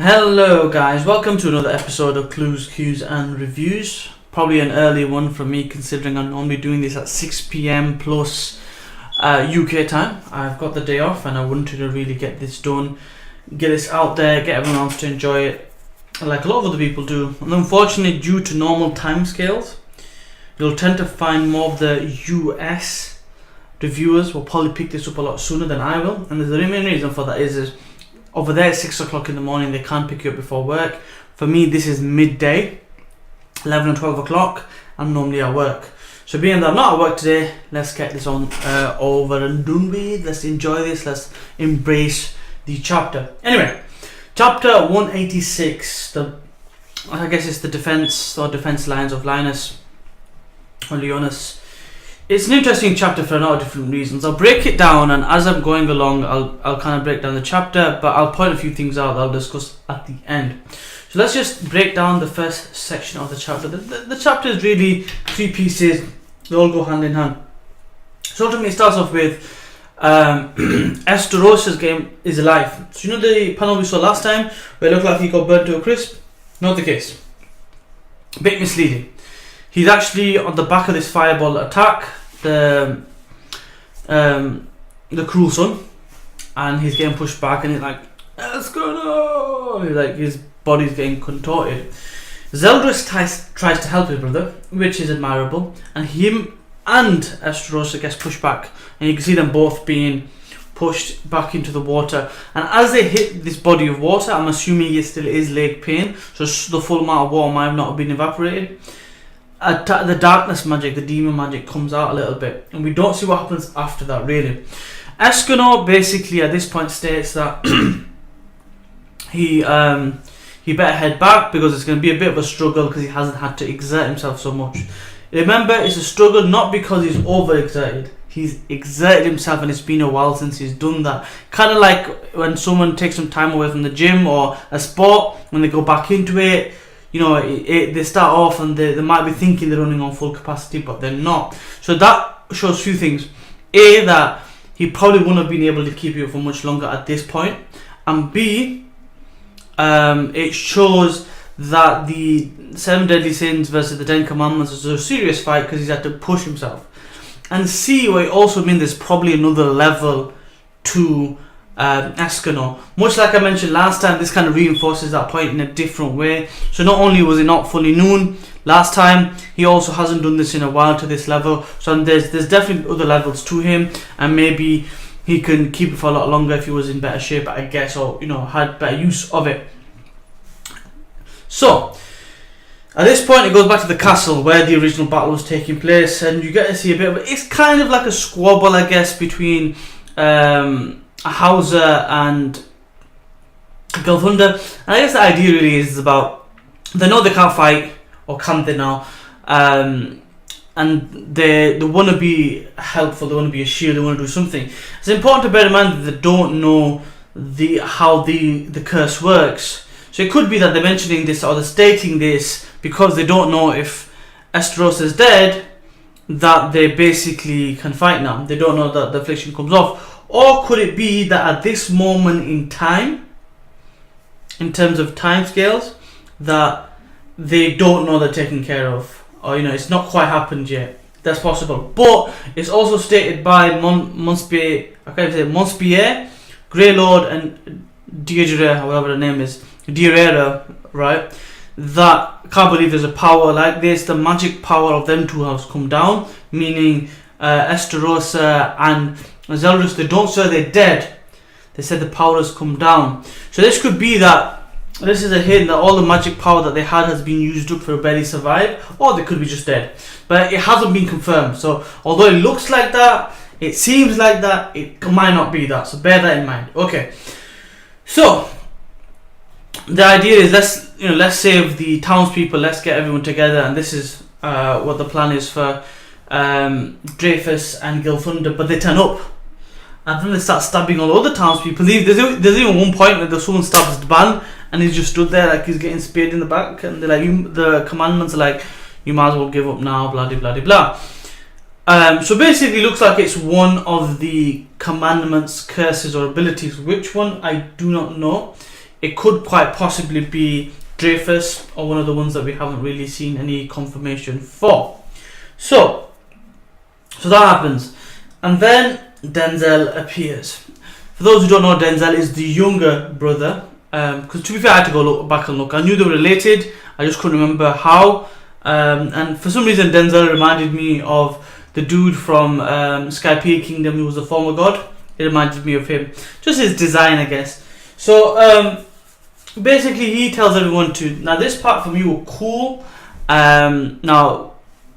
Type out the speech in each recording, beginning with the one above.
Hello guys, welcome to another episode of Clues, Cues and Reviews. Probably an early one from me considering I'm normally doing this at 6 PM plus UK time. I've got the day off and I wanted to really get this done, get this out there, get everyone else to enjoy it like a lot of other people do. And unfortunately, due to normal timescales, you'll tend to find more of the US reviewers will probably pick this up a lot sooner than I will. And the main reason for that is over there at 6 o'clock in the morning, they can't pick you up before work. For me, this is midday, 11 or 12 o'clock. I'm normally at work. So being that I'm not at work today, let's get this on over and done with. Let's enjoy this. Let's embrace the chapter. Anyway, chapter 186. I guess it's the defense lines of Linus or Leonis. It's an interesting chapter for a lot of different reasons. I'll break it down, and as I'm going along, I'll kind of break down the chapter, but I'll point a few things out that I'll discuss at the end. So let's just break down the first section of the chapter. The chapter is really three pieces. They all go hand in hand. So ultimately, it starts off with Estarossa's game is alive. So you know the panel we saw last time where it looked like he got burnt to a crisp? Not the case. A bit misleading. He's actually on the back of this fireball attack, the cruel sun, and he's getting pushed back, and he's like, "Let's go no!" Like his body's getting contorted. Zeldris tries to help his brother, which is admirable, and him and Estarossa gets pushed back, and you can see them both being pushed back into the water. And as they hit this body of water, I'm assuming it still is Lake Pain, so the full amount of water might not have been evaporated. The darkness magic, the demon magic comes out a little bit, and we don't see what happens after that really. Escanor basically at this point states that he better head back because it's going to be a bit of a struggle because he hasn't had to exert himself so much. Remember, it's a struggle not because he's overexerted. He's exerted himself, and it's been a while since he's done that. Kind of like when someone takes some time away from the gym or a sport, when they go back into it. You know, they start off and they might be thinking they're running on full capacity, but they're not. So that shows a few things. A, that he probably wouldn't have been able to keep it for much longer at this point. And B, it shows that the 7 Deadly Sins versus the 10 Commandments is a serious fight because he's had to push himself. And C, what it also means there's probably another level to Escanor. Much like I mentioned last time, this kind of reinforces that point in a different way. So not only was it not fully noon last time, he also hasn't done this in a while to this level. So there's definitely other levels to him, and maybe he can keep it for a lot longer if he was in better shape, I guess, or had better use of it. So at this point, it goes back to the castle where the original battle was taking place, and you get to see a bit of it. It's kind of like a squabble, I guess, between Hauser and Gilthunda. And I guess the idea really is about they know they can't fight, or can they now? And they want to be helpful, they want to be a shield, they want to do something. It's important to bear in mind that they don't know how the curse works. So it could be that they're mentioning this or they're stating this because they don't know if Estarossa is dead, that they basically can fight now. They don't know that the affliction comes off. Or could it be that at this moment in time, in terms of time scales, that they don't know they're taken care of, or it's not quite happened yet? That's possible. But it's also stated by Monspier, Grey Lord, and Deirdre, however the name is, Deirdre, right? That can't believe there's a power like this. The magic power of them two has come down, meaning Estarossa and Zeldris, they don't say they're dead. They said the power has come down. So this could be that this is a hint that all the magic power that they had has been used up for barely survive, or they could be just dead. But it hasn't been confirmed. So although it looks like that, it seems like that, it might not be that. So bear that in mind. Okay. So the idea is let's save the townspeople. Let's get everyone together, and this is what the plan is for Dreyfus and Gilthunda. But they turn up. And then they start stabbing all the other townspeople. There's even one point where someone stabs Ban, and he's just stood there like he's getting speared in the back. And they're like, the commandments are like, you might as well give up now, blah blah blah blah. So basically, looks like it's one of the commandments, curses, or abilities. Which one I do not know. it could quite possibly be Dreyfus or one of the ones that we haven't really seen any confirmation for. So that happens, and then Denzel appears. For those who don't know, Denzel is the younger brother. Because to be fair, I had to go back and look. I knew they were related, I just couldn't remember how. And for some reason, Denzel reminded me of the dude from Skypiea Kingdom who was a former god. It reminded me of him. Just his design, I guess. So basically, he tells everyone to... Now, this part for me was cool. Now,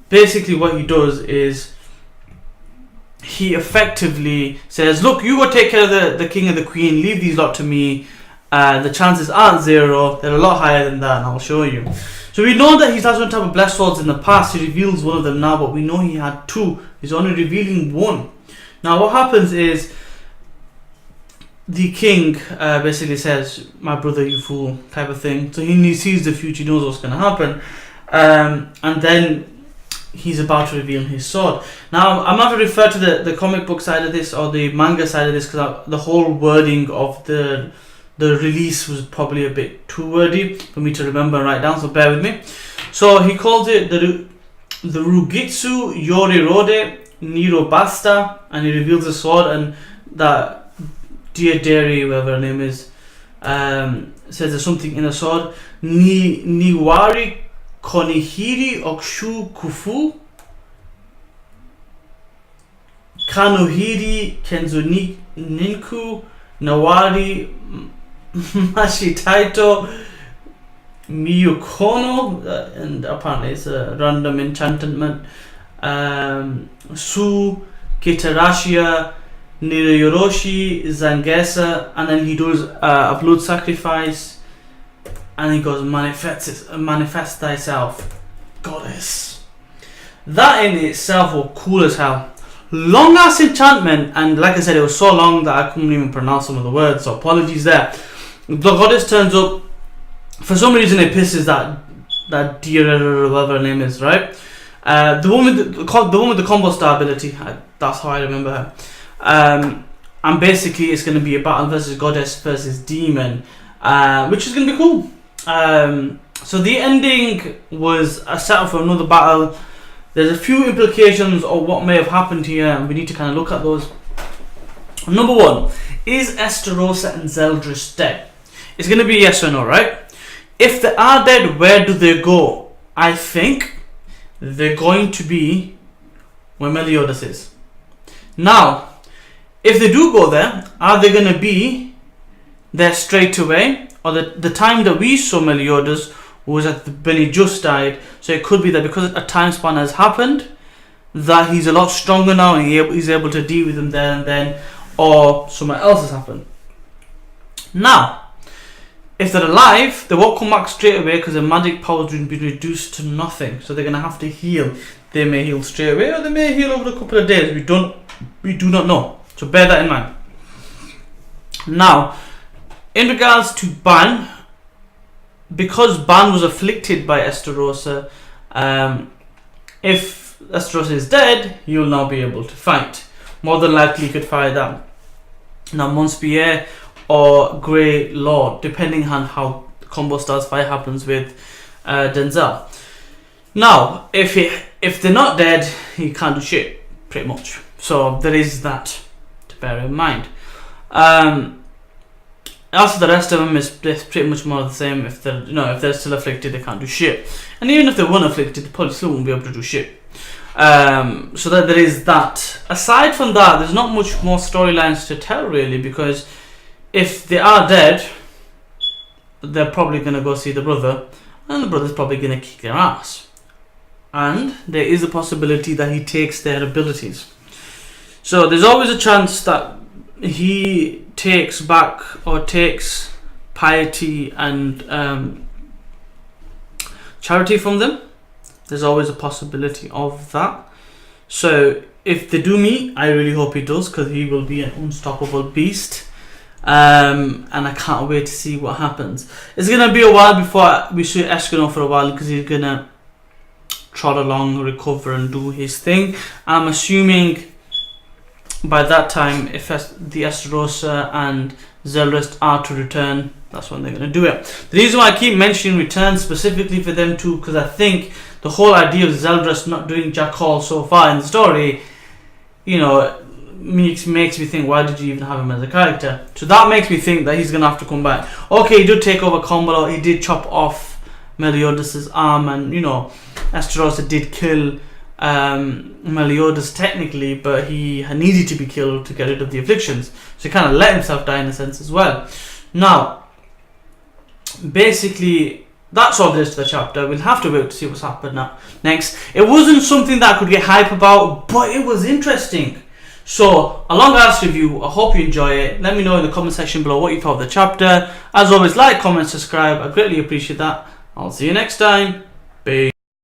basically what he does is he effectively says, look, you go take care of the king and the queen. Leave these lot to me. The chances aren't zero, they're a lot higher than that, and I'll show you. So we know that he's had some type of blessed swords in the past. He reveals one of them now, but we know he had two. He's only revealing one. Now what happens is the king basically says, my brother, you fool, type of thing. So he sees the future, he knows what's going to happen, and then he's about to reveal his sword. Now I'm not going to refer to the comic book side of this or the manga side of this, because the whole wording of the release was probably a bit too wordy for me to remember and write down, so bear with me. So he calls it the Rugitsu Yorirode Niro Basta, and he reveals the sword, and that Diaderi, whatever her name is, says there's something in the sword. Niwari Konihiri Okshu Kufu Kanuhiri Kenzu Ninku Nawari Mashitaito Miyukono, and apparently it's a random enchantment. Su Kitarashia Nirayoroshi Zangesa, and then he does a blood sacrifice, and he goes, manifest thyself, goddess. That in itself was cool as hell. Long ass enchantment, and like I said, it was so long that I couldn't even pronounce some of the words, so apologies there. The goddess turns up. For some reason it pisses that dear whatever her name is, right? The one with the combo star ability, that's how I remember her. And basically it's going to be a battle versus goddess versus demon, which is going to be cool. So the ending was a setup for another battle. There's a few implications of what may have happened here, and we need to kind of look at those. Number one, is Estarossa and Zeldris dead? It's going to be yes or no, right? If they are dead, where do they go? I think they're going to be where Meliodas is. Now, if they do go there, are they going to be there straight away? Or the time that we saw Meliodas was when he just died, so it could be that because a time span has happened, that he's a lot stronger now and he's able to deal with them there and then, or something else has happened. Now, if they're alive, they won't come back straight away because their magic powers will be reduced to nothing, so they're going to have to heal. They may heal straight away, or they may heal over a couple of days. We do not know, so bear that in mind. Now, in regards to Ban, because Ban was afflicted by Estarossa, if Estarossa is dead, he will now be able to fight. More than likely he could fight that. Now Monspierre or Grey Lord, depending on how Combo Stars fight happens with Denzel. Now, if they're not dead, he can't do shit, pretty much. So there is that to bear in mind. Also, the rest of them is pretty much more the same. If they're still afflicted, they can't do shit. And even if they weren't afflicted, they probably still won't be able to do shit. So that there is that. Aside from that, there's not much more storylines to tell really, because if they are dead, they're probably gonna go see the brother, and the brother's probably gonna kick their ass. And there is a possibility that he takes their abilities. So there's always a chance that he takes back or takes piety and charity from them. There's always a possibility of that. So if they do meet, I really hope he does, because he will be an unstoppable beast. And I can't wait to see what happens. It's gonna be a while before we see Escanor for a while, because he's gonna trot along, recover and do his thing. I'm assuming by that time, if the Estarossa and Zeldris are to return, that's when they're going to do it. The reason why I keep mentioning return specifically for them too, because I think the whole idea of Zeldris not doing jack all so far in the story, you know, makes me think, why did you even have him as a character? So that makes me think that he's going to have to come back. Okay, he did take over Combolo, he did chop off Meliodas' arm, and you know, Estarossa did kill Meliodas technically, but he needed to be killed to get rid of the afflictions, so he kind of let himself die in a sense as well. Now, basically, that's all there is to the chapter. We'll have to wait to see what's happened next. It wasn't something that I could get hype about, but it was interesting. So, a long ass review. I hope you enjoy it. Let me know in the comment section below what you thought of the chapter. As always, like, comment, subscribe. I greatly appreciate that. I'll see you next time. Bye.